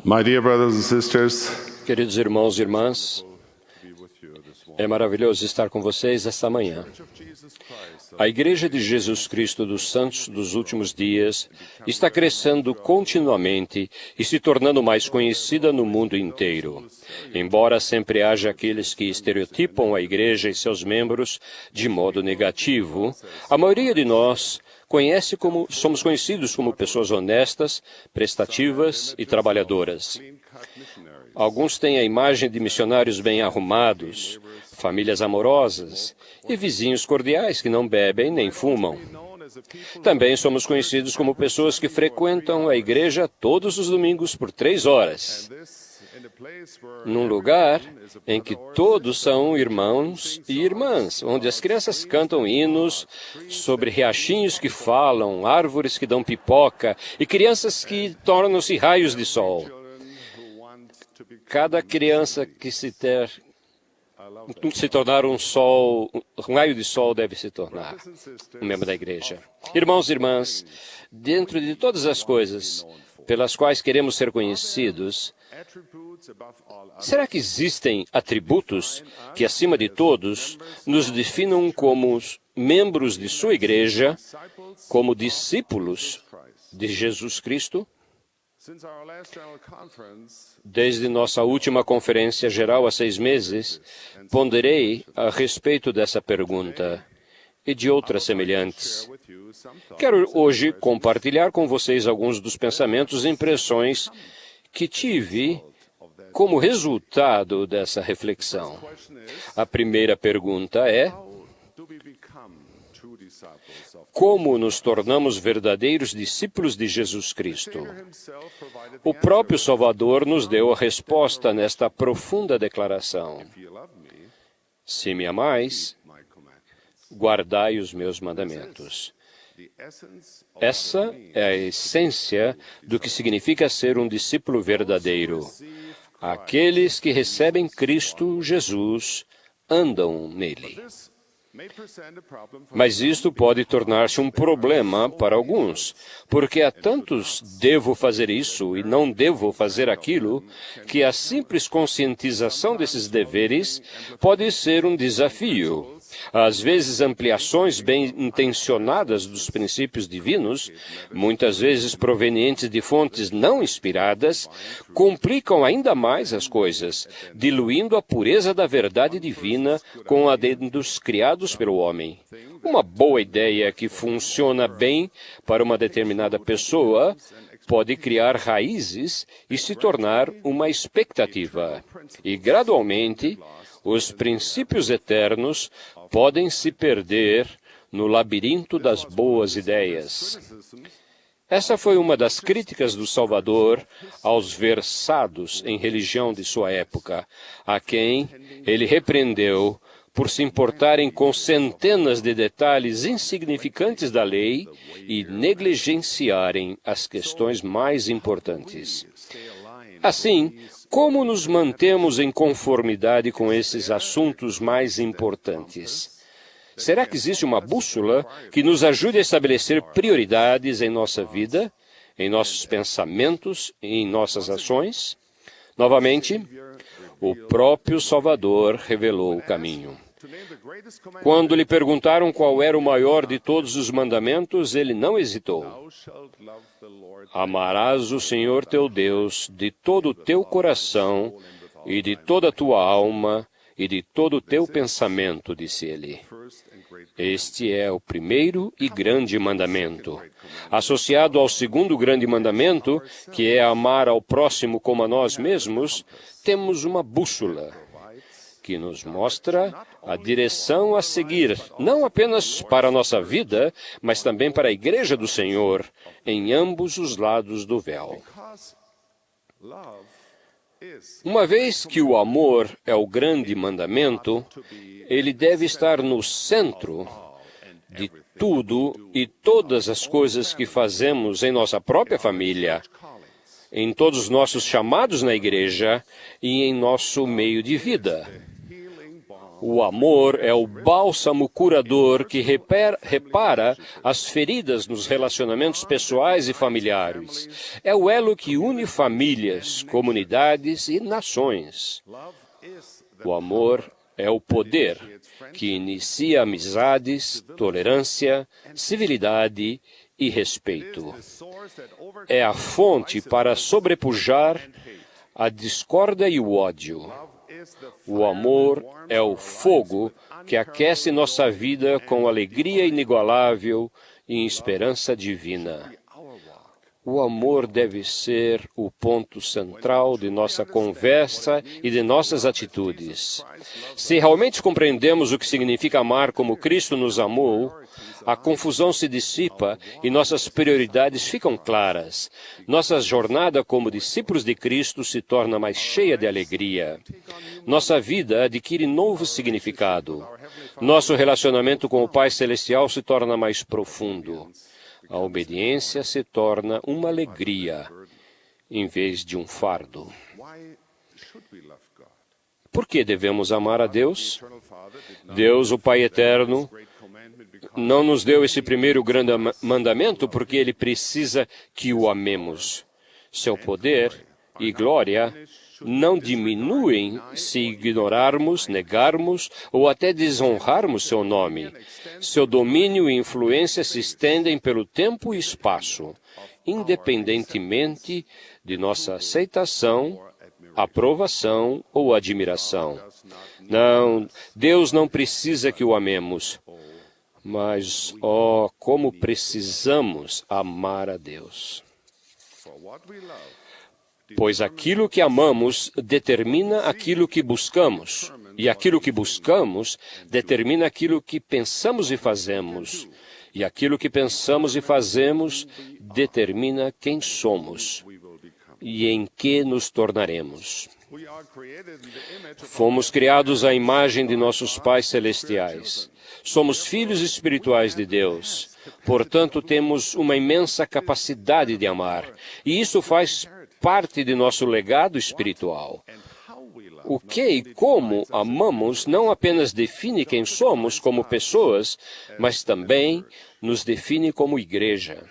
My dear brothers and sisters, Queridos irmãos e irmãs, é maravilhoso estar com vocês esta manhã. A Igreja de Jesus Cristo dos Santos dos Últimos Dias está crescendo continuamente e se tornando mais conhecida no mundo inteiro. Embora sempre haja aqueles que estereotipam a Igreja e seus membros de modo negativo, a maioria de nós somos conhecidos como pessoas honestas, prestativas e trabalhadoras. Alguns têm a imagem de missionários bem arrumados, famílias amorosas e vizinhos cordiais que não bebem nem fumam. Também somos conhecidos como pessoas que frequentam a igreja todos os domingos por 3 horas. Num lugar em que todos são irmãos e irmãs, onde as crianças cantam hinos sobre riachinhos que falam, árvores que dão pipoca e crianças que tornam-se raios de sol. Cada criança que se tornar um raio de sol deve se tornar um membro da igreja. Irmãos e irmãs, dentro de todas as coisas pelas quais queremos ser conhecidos, será que existem atributos que, acima de todos, nos definam como membros de sua igreja, como discípulos de Jesus Cristo? Desde nossa última conferência geral há 6 meses, ponderei a respeito dessa pergunta e de outras semelhantes. Quero hoje compartilhar com vocês alguns dos pensamentos e impressões que tive como resultado dessa reflexão. A primeira pergunta é: como nos tornamos verdadeiros discípulos de Jesus Cristo? O próprio Salvador nos deu a resposta nesta profunda declaração: se me amais, guardai os meus mandamentos. Essa é a essência do que significa ser um discípulo verdadeiro. Aqueles que recebem Cristo Jesus andam nele. Mas isto pode tornar-se um problema para alguns, porque há tantos devo fazer isso e não devo fazer aquilo, que a simples conscientização desses deveres pode ser um desafio. Às vezes, ampliações bem intencionadas dos princípios divinos, muitas vezes provenientes de fontes não inspiradas, complicam ainda mais as coisas, diluindo a pureza da verdade divina com adendos criados pelo homem. Uma boa ideia que funciona bem para uma determinada pessoa pode criar raízes e se tornar uma expectativa. E, gradualmente, os princípios eternos podem se perder no labirinto das boas ideias. Essa foi uma das críticas do Salvador aos versados em religião de sua época, a quem ele repreendeu por se importarem com centenas de detalhes insignificantes da lei e negligenciarem as questões mais importantes. Assim, como nos mantemos em conformidade com esses assuntos mais importantes? Será que existe uma bússola que nos ajude a estabelecer prioridades em nossa vida, em nossos pensamentos e em nossas ações? Novamente, o próprio Salvador revelou o caminho. Quando lhe perguntaram qual era o maior de todos os mandamentos, ele não hesitou. Amarás o Senhor teu Deus de todo o teu coração e de toda a tua alma e de todo o teu pensamento, disse ele. Este é o primeiro e grande mandamento. Associado ao segundo grande mandamento, que é amar ao próximo como a nós mesmos, temos uma bússola que nos mostra a direção a seguir, não apenas para a nossa vida, mas também para a Igreja do Senhor, em ambos os lados do véu. Uma vez que o amor é o grande mandamento, ele deve estar no centro de tudo e todas as coisas que fazemos em nossa própria família, em todos os nossos chamados na igreja e em nosso meio de vida. O amor é o bálsamo curador que repara as feridas nos relacionamentos pessoais e familiares. É o elo que une famílias, comunidades e nações. O amor é o poder que inicia amizades, tolerância, civilidade e respeito. É a fonte para sobrepujar a discórdia e o ódio. O amor é o fogo que aquece nossa vida com alegria inigualável e esperança divina. O amor deve ser o ponto central de nossa conversa e de nossas atitudes. Se realmente compreendemos o que significa amar como Cristo nos amou, a confusão se dissipa e nossas prioridades ficam claras. Nossa jornada como discípulos de Cristo se torna mais cheia de alegria. Nossa vida adquire novo significado. Nosso relacionamento com o Pai Celestial se torna mais profundo. A obediência se torna uma alegria, em vez de um fardo. Por que devemos amar a Deus? Deus, o Pai Eterno, não nos deu esse primeiro grande mandamento porque Ele precisa que o amemos. Seu poder e glória não diminuem se ignorarmos, negarmos ou até desonrarmos seu nome. Seu domínio e influência se estendem pelo tempo e espaço, independentemente de nossa aceitação, aprovação ou admiração. Não, Deus não precisa que o amemos, mas, como precisamos amar a Deus. Pois aquilo que amamos determina aquilo que buscamos, e aquilo que buscamos determina aquilo que pensamos e fazemos, e aquilo que pensamos e fazemos determina quem somos e em que nos tornaremos. Fomos criados à imagem de nossos pais celestiais. Somos filhos espirituais de Deus. Portanto, temos uma imensa capacidade de amar, e isso faz parte de nosso legado espiritual. O que e como amamos não apenas define quem somos como pessoas, mas também nos define como igreja.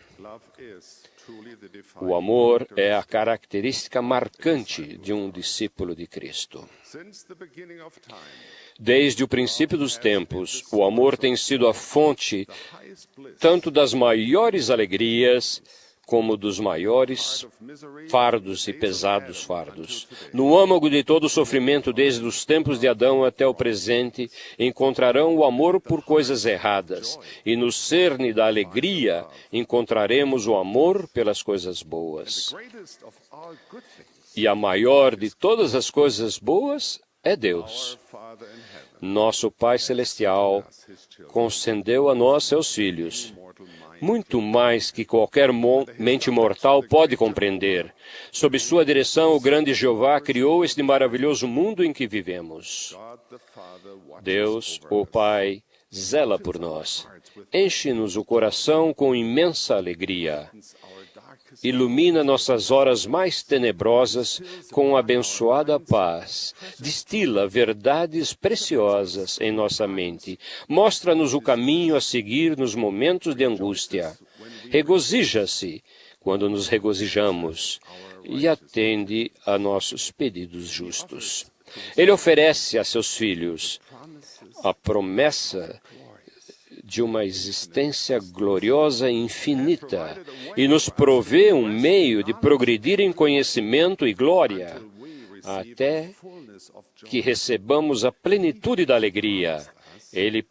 O amor é a característica marcante de um discípulo de Cristo. Desde o princípio dos tempos, o amor tem sido a fonte tanto das maiores alegrias como dos maiores fardos e pesados fardos. No âmago de todo o sofrimento, desde os tempos de Adão até o presente, encontrarão o amor por coisas erradas, e no cerne da alegria encontraremos o amor pelas coisas boas. E a maior de todas as coisas boas é Deus. Nosso Pai Celestial concedeu a nós, seus filhos, muito mais que qualquer mente mortal pode compreender. Sob sua direção, o grande Jeová criou este maravilhoso mundo em que vivemos. Deus, o Pai, zela por nós. Enche-nos o coração com imensa alegria. Ilumina nossas horas mais tenebrosas com abençoada paz. Destila verdades preciosas em nossa mente. Mostra-nos o caminho a seguir nos momentos de angústia. Regozija-se quando nos regozijamos e atende a nossos pedidos justos. Ele oferece a seus filhos a promessa de uma existência gloriosa e infinita, e nos provê um meio de progredir em conhecimento e glória, até que recebamos a plenitude da alegria. Ele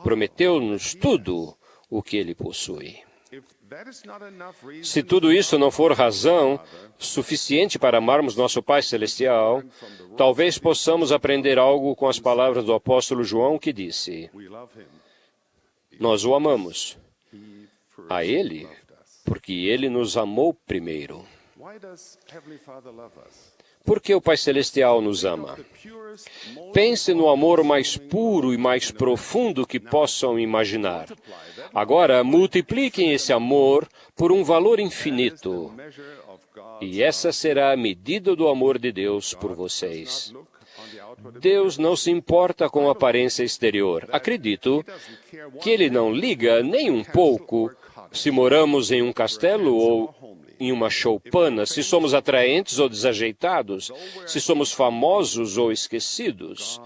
prometeu-nos tudo o que Ele possui. Se tudo isso não for razão suficiente para amarmos nosso Pai Celestial, talvez possamos aprender algo com as palavras do apóstolo João, que disse: nós o amamos a Ele, porque Ele nos amou primeiro. Por que o Pai Celestial nos ama? Pense no amor mais puro e mais profundo que possam imaginar. Agora, multipliquem esse amor por um valor infinito. E essa será a medida do amor de Deus por vocês. Deus não se importa com a aparência exterior. Acredito que Ele não liga nem um pouco se moramos em um castelo ou em uma choupana, se somos atraentes ou desajeitados, se somos famosos ou esquecidos.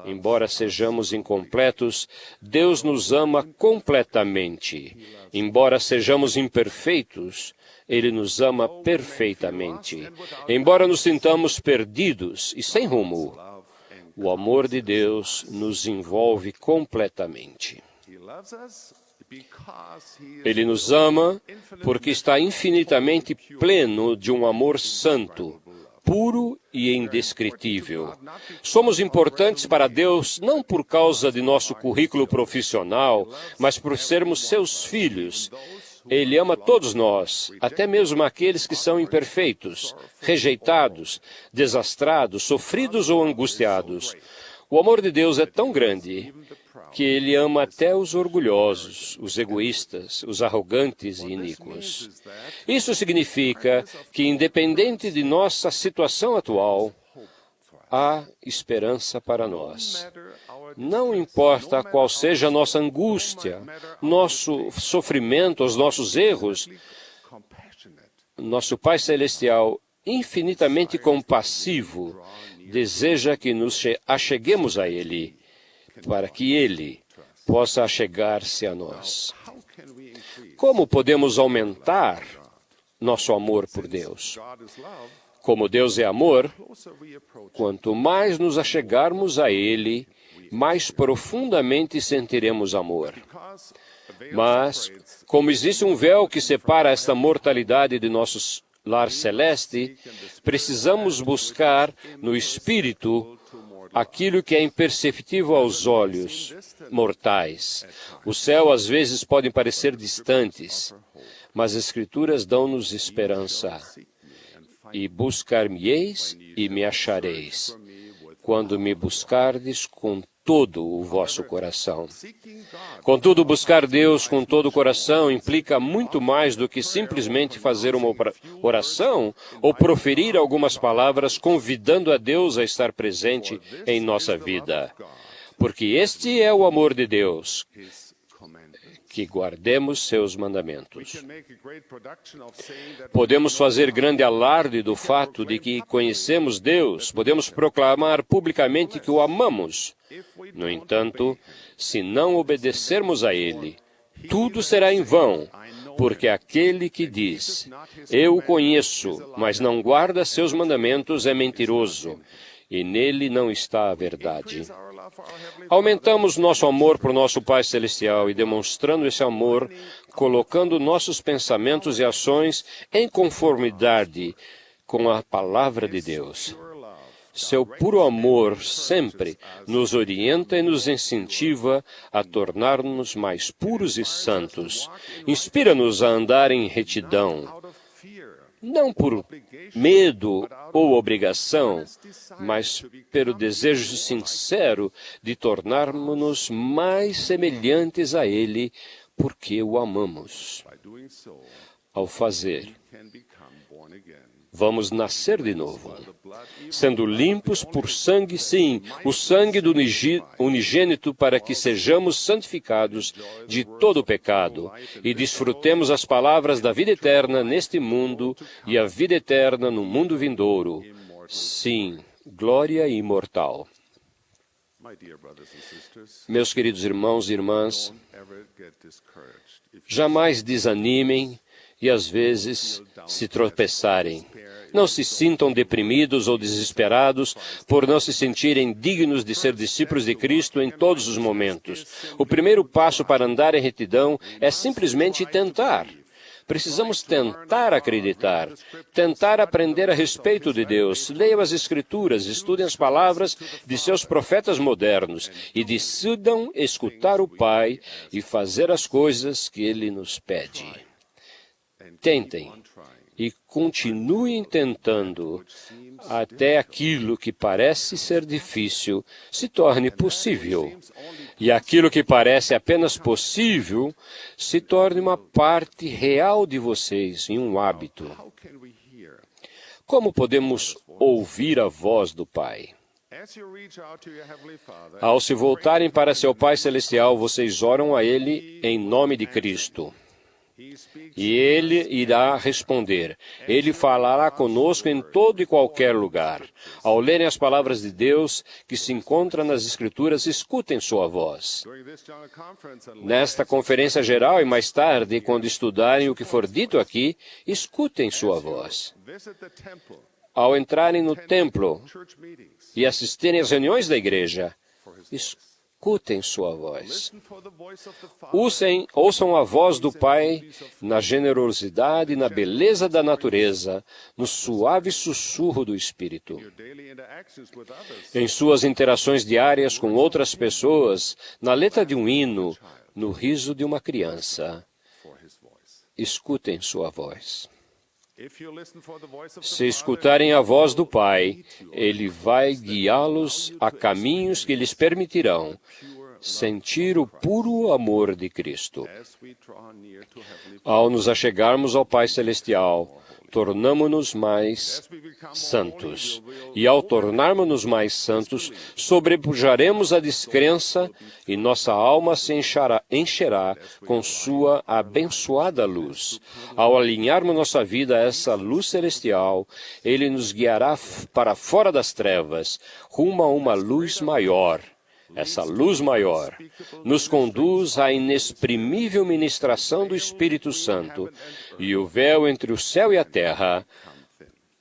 Embora sejamos incompletos, Deus nos ama completamente. Embora sejamos imperfeitos, Ele nos ama perfeitamente. Embora nos sintamos perdidos e sem rumo, o amor de Deus nos envolve completamente. Ele nos ama porque está infinitamente pleno de um amor santo, puro e indescritível. Somos importantes para Deus não por causa de nosso currículo profissional, mas por sermos seus filhos. Ele ama todos nós, até mesmo aqueles que são imperfeitos, rejeitados, desastrados, sofridos ou angustiados. O amor de Deus é tão grande que Ele ama até os orgulhosos, os egoístas, os arrogantes e iníquos. Isso significa que, independente de nossa situação atual, há esperança para nós. Não importa qual seja a nossa angústia, nosso sofrimento, os nossos erros, nosso Pai Celestial, infinitamente compassivo, deseja que nos acheguemos a Ele, para que Ele possa achegar-se a nós. Como podemos aumentar nosso amor por Deus? Como Deus é amor, quanto mais nos achegarmos a Ele, mais profundamente sentiremos amor. Mas, como existe um véu que separa esta mortalidade de nosso lar celeste, precisamos buscar no Espírito aquilo que é imperceptível aos olhos mortais. O céu às vezes pode parecer distantes, mas as Escrituras dão-nos esperança. E buscar-me-eis e me achareis, quando me buscardes com todo o vosso coração. Contudo, buscar Deus com todo o coração implica muito mais do que simplesmente fazer uma oração ou proferir algumas palavras convidando a Deus a estar presente em nossa vida. Porque este é o amor de Deus, que guardemos seus mandamentos. Podemos fazer grande alarde do fato de que conhecemos Deus, podemos proclamar publicamente que o amamos. No entanto, se não obedecermos a Ele, tudo será em vão, porque aquele que diz, eu o conheço, mas não guarda seus mandamentos, é mentiroso, e nele não está a verdade. Aumentamos nosso amor por nosso Pai Celestial e demonstrando esse amor, colocando nossos pensamentos e ações em conformidade com a Palavra de Deus. Seu puro amor sempre nos orienta e nos incentiva a tornar-nos mais puros e santos. Inspira-nos a andar em retidão, não por medo ou obrigação, mas pelo desejo sincero de tornarmos-nos mais semelhantes a Ele, porque o amamos. Ao fazer, vamos nascer de novo, sendo limpos por sangue, sim, o sangue do unigênito, para que sejamos santificados de todo o pecado e desfrutemos as palavras da vida eterna neste mundo e a vida eterna no mundo vindouro. Sim, glória imortal. Meus queridos irmãos e irmãs, jamais desanimem e às vezes se tropeçarem. Não se sintam deprimidos ou desesperados por não se sentirem dignos de ser discípulos de Cristo em todos os momentos. O primeiro passo para andar em retidão é simplesmente tentar. Precisamos tentar acreditar, tentar aprender a respeito de Deus. Leiam as Escrituras, estudem as palavras de seus profetas modernos e decidam escutar o Pai e fazer as coisas que Ele nos pede. Tentem e continuem tentando até aquilo que parece ser difícil se torne possível. E aquilo que parece apenas possível se torne uma parte real de vocês, em um hábito. Como podemos ouvir a voz do Pai? Ao se voltarem para seu Pai Celestial, vocês oram a Ele em nome de Cristo. E Ele irá responder. Ele falará conosco em todo e qualquer lugar. Ao lerem as palavras de Deus que se encontram nas Escrituras, escutem sua voz. Nesta conferência geral e mais tarde, quando estudarem o que for dito aqui, escutem sua voz. Ao entrarem no templo e assistirem às reuniões da igreja, escutem sua voz. Ouçam a voz do Pai na generosidade e na beleza da natureza, no suave sussurro do Espírito. Em suas interações diárias com outras pessoas, na letra de um hino, no riso de uma criança, escutem sua voz. Se escutarem a voz do Pai, Ele vai guiá-los a caminhos que lhes permitirão sentir o puro amor de Cristo. Ao nos achegarmos ao Pai Celestial, tornamo-nos mais santos. E ao tornarmos-nos mais santos, sobrepujaremos a descrença e nossa alma se encherá com sua abençoada luz. Ao alinharmos nossa vida a essa luz celestial, Ele nos guiará para fora das trevas, rumo a uma luz maior. Essa luz maior nos conduz à inexprimível ministração do Espírito Santo, e o véu entre o céu e a terra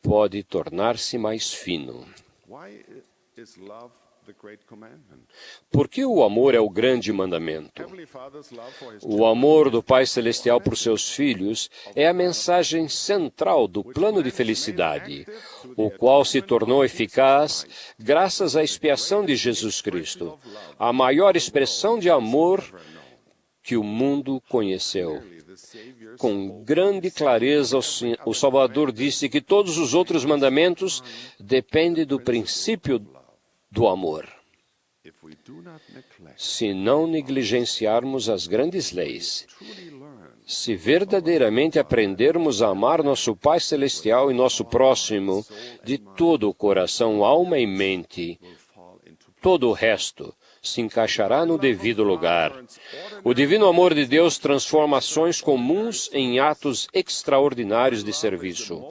pode tornar-se mais fino. Por que o amor é o grande mandamento? O amor do Pai Celestial por seus filhos é a mensagem central do plano de felicidade, o qual se tornou eficaz graças à expiação de Jesus Cristo, a maior expressão de amor que o mundo conheceu. Com grande clareza, o Salvador disse que todos os outros mandamentos dependem do princípio do amor. Se não negligenciarmos as grandes leis, se verdadeiramente aprendermos a amar nosso Pai Celestial e nosso próximo de todo o coração, alma e mente, todo o resto se encaixará no devido lugar. O divino amor de Deus transforma ações comuns em atos extraordinários de serviço.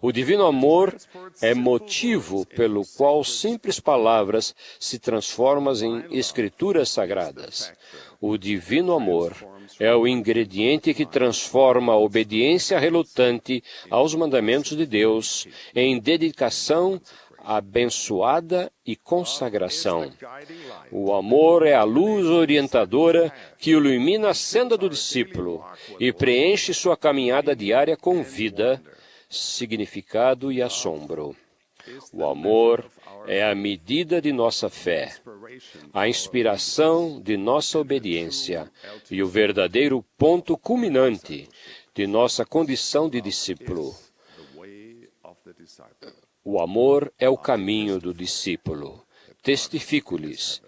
O divino amor é motivo pelo qual simples palavras se transformam em escrituras sagradas. O divino amor é o ingrediente que transforma a obediência relutante aos mandamentos de Deus em dedicação abençoada e consagração. O amor é a luz orientadora que ilumina a senda do discípulo e preenche sua caminhada diária com vida, significado e assombro. O amor é a medida de nossa fé, a inspiração de nossa obediência e o verdadeiro ponto culminante de nossa condição de discípulo. O amor é o caminho do discípulo. Testifico-lhes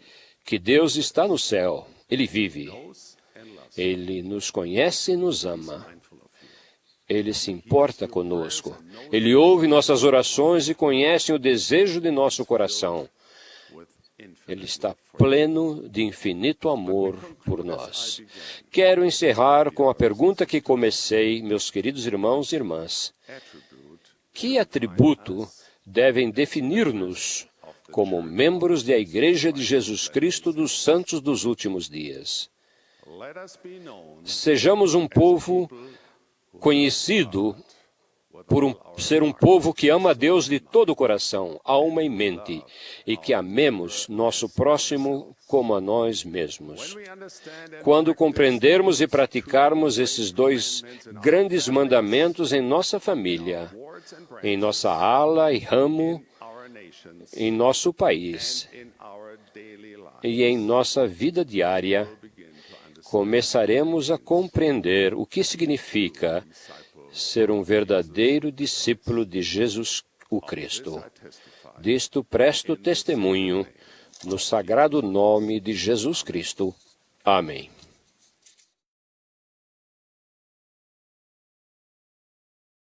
que Deus está no céu, Ele vive. Ele nos conhece e nos ama. Ele se importa conosco. Ele ouve nossas orações e conhece o desejo de nosso coração. Ele está pleno de infinito amor por nós. Quero encerrar com a pergunta que comecei, meus queridos irmãos e irmãs. Que atributo devem definir-nos como membros da Igreja de Jesus Cristo dos Santos dos Últimos Dias? Sejamos um povo conhecido por ser um povo que ama a Deus de todo o coração, alma e mente, e que amemos nosso próximo como a nós mesmos. Quando compreendermos e praticarmos esses dois grandes mandamentos em nossa família, em nossa ala e ramo, em nosso país e em nossa vida diária, começaremos a compreender o que significa ser um verdadeiro discípulo de Jesus o Cristo. Disto presto testemunho no sagrado nome de Jesus Cristo. Amém.